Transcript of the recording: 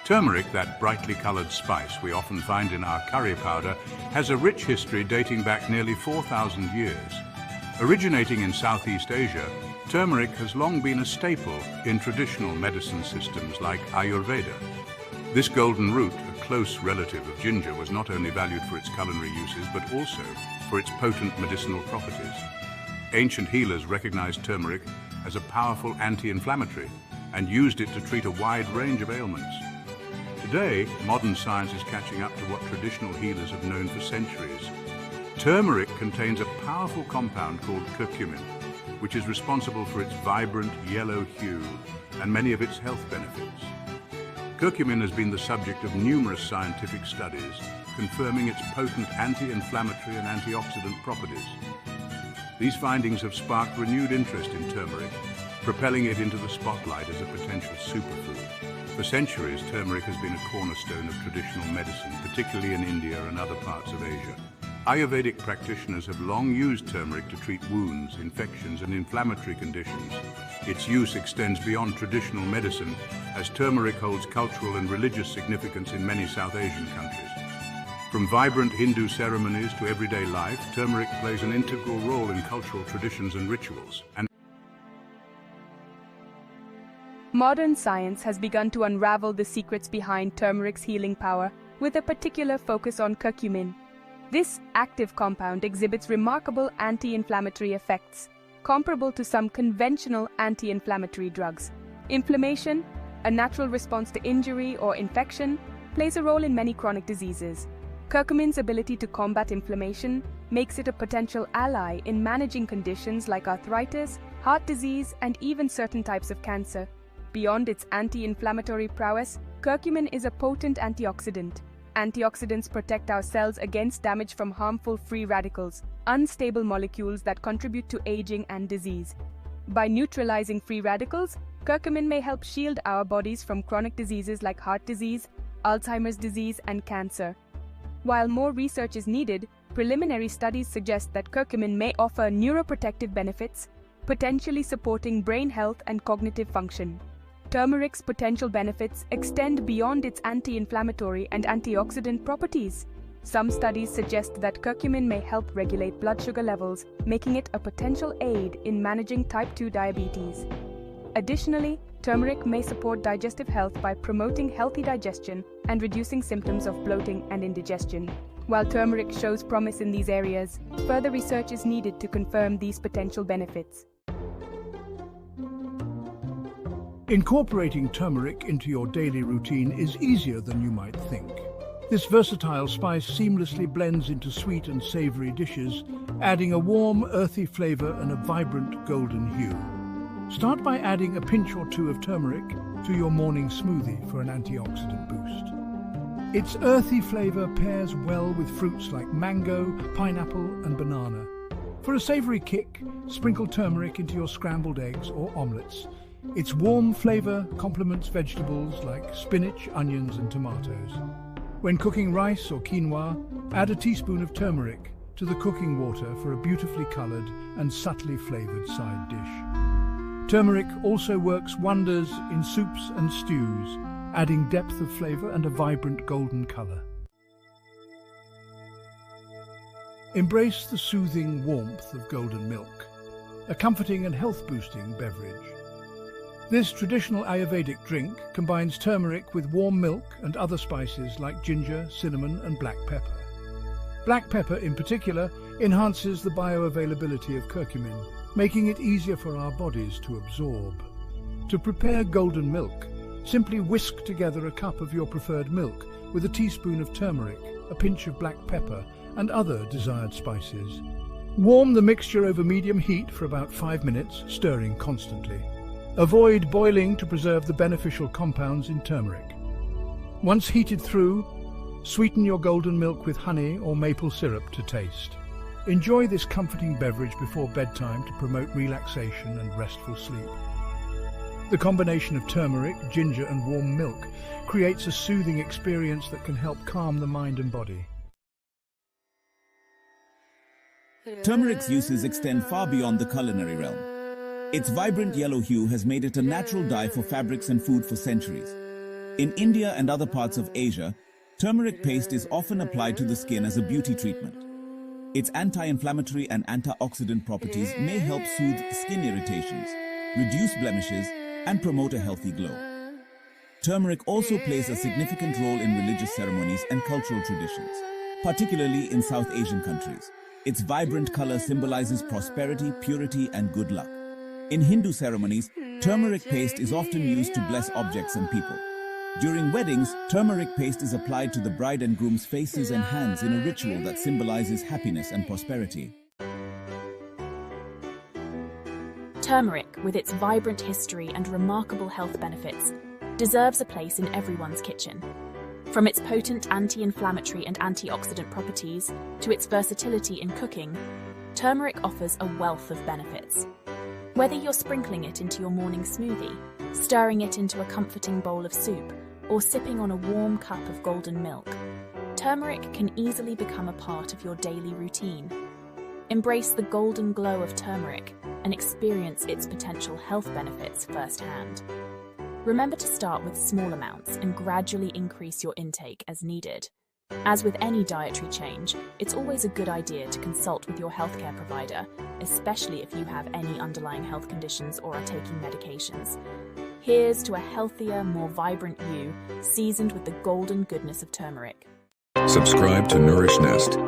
Turmeric, that brightly colored spice we often find in our curry powder, has a rich history dating back nearly 4,000 years. Originating in Southeast Asia, turmeric has long been a staple in traditional medicine systems like Ayurveda. This golden root, a close relative of ginger, was not only valued for its culinary uses, but also for its potent medicinal properties. Ancient healers recognized turmeric as a powerful anti-inflammatory and used it to treat a wide range of ailments. Today, modern science is catching up to what traditional healers have known for centuries. Turmeric contains a powerful compound called curcumin, which is responsible for its vibrant yellow hue and many of its health benefits. Curcumin has been the subject of numerous scientific studies, confirming its potent anti-inflammatory and antioxidant properties. These findings have sparked renewed interest in turmeric, propelling it into the spotlight as a potential superfood. For centuries, turmeric has been a cornerstone of traditional medicine, particularly in India and other parts of Asia. Ayurvedic practitioners have long used turmeric to treat wounds, infections, and inflammatory conditions. Its use extends beyond traditional medicine, as turmeric holds cultural and religious significance in many South Asian countries. From vibrant Hindu ceremonies to everyday life, turmeric plays an integral role in cultural traditions and rituals. Modern science has begun to unravel the secrets behind turmeric's healing power, with a particular focus on curcumin. This active compound exhibits remarkable anti-inflammatory effects, comparable to some conventional anti-inflammatory drugs. Inflammation, a natural response to injury or infection, plays a role in many chronic diseases. Curcumin's ability to combat inflammation makes it a potential ally in managing conditions like arthritis, heart disease, and even certain types of cancer. Beyond its anti-inflammatory prowess, curcumin is a potent antioxidant. Antioxidants protect our cells against damage from harmful free radicals, unstable molecules that contribute to aging and disease. By neutralizing free radicals, curcumin may help shield our bodies from chronic diseases like heart disease, Alzheimer's disease, and cancer. While more research is needed, preliminary studies suggest that curcumin may offer neuroprotective benefits, potentially supporting brain health and cognitive function. Turmeric's potential benefits extend beyond its anti-inflammatory and antioxidant properties. Some studies suggest that curcumin may help regulate blood sugar levels, making it a potential aid in managing type 2 diabetes. Additionally, turmeric may support digestive health by promoting healthy digestion and reducing symptoms of bloating and indigestion. While turmeric shows promise in these areas, further research is needed to confirm these potential benefits. Incorporating turmeric into your daily routine is easier than you might think. This versatile spice seamlessly blends into sweet and savory dishes, adding a warm, earthy flavor and a vibrant golden hue. Start by adding a pinch or two of turmeric to your morning smoothie for an antioxidant boost. Its earthy flavor pairs well with fruits like mango, pineapple, and banana. For a savory kick, sprinkle turmeric into your scrambled eggs or omelets. Its warm flavor complements vegetables like spinach, onions, and tomatoes. When cooking rice or quinoa, add a teaspoon of turmeric to the cooking water for a beautifully colored and subtly flavored side dish. Turmeric also works wonders in soups and stews, adding depth of flavor and a vibrant golden color. Embrace the soothing warmth of golden milk, a comforting and health-boosting beverage. This traditional Ayurvedic drink combines turmeric with warm milk and other spices like ginger, cinnamon, and black pepper. Black pepper, in particular, enhances the bioavailability of curcumin, making it easier for our bodies to absorb. To prepare golden milk, simply whisk together a cup of your preferred milk with a teaspoon of turmeric, a pinch of black pepper, and other desired spices. Warm the mixture over medium heat for about 5 minutes, stirring constantly. Avoid boiling to preserve the beneficial compounds in turmeric. Once heated through, sweeten your golden milk with honey or maple syrup to taste. Enjoy this comforting beverage before bedtime to promote relaxation and restful sleep. The combination of turmeric, ginger, and warm milk creates a soothing experience that can help calm the mind and body. Turmeric's uses extend far beyond the culinary realm. Its vibrant yellow hue has made it a natural dye for fabrics and food for centuries. In India and other parts of Asia, turmeric paste is often applied to the skin as a beauty treatment. Its anti-inflammatory and antioxidant properties may help soothe skin irritations, reduce blemishes, and promote a healthy glow. Turmeric also plays a significant role in religious ceremonies and cultural traditions, particularly in South Asian countries. Its vibrant color symbolizes prosperity, purity, and good luck. In Hindu ceremonies, turmeric paste is often used to bless objects and people. During weddings, turmeric paste is applied to the bride and groom's faces and hands in a ritual that symbolizes happiness and prosperity. Turmeric, with its vibrant history and remarkable health benefits, deserves a place in everyone's kitchen. From its potent anti-inflammatory and antioxidant properties to its versatility in cooking, turmeric offers a wealth of benefits. Whether you're sprinkling it into your morning smoothie, stirring it into a comforting bowl of soup, or sipping on a warm cup of golden milk, turmeric can easily become a part of your daily routine. Embrace the golden glow of turmeric and experience its potential health benefits firsthand. Remember to start with small amounts and gradually increase your intake as needed. As with any dietary change, it's always a good idea to consult with your healthcare provider, especially if you have any underlying health conditions or are taking medications. Here's to a healthier, more vibrant you, seasoned with the golden goodness of turmeric. Subscribe to Nourish Nest.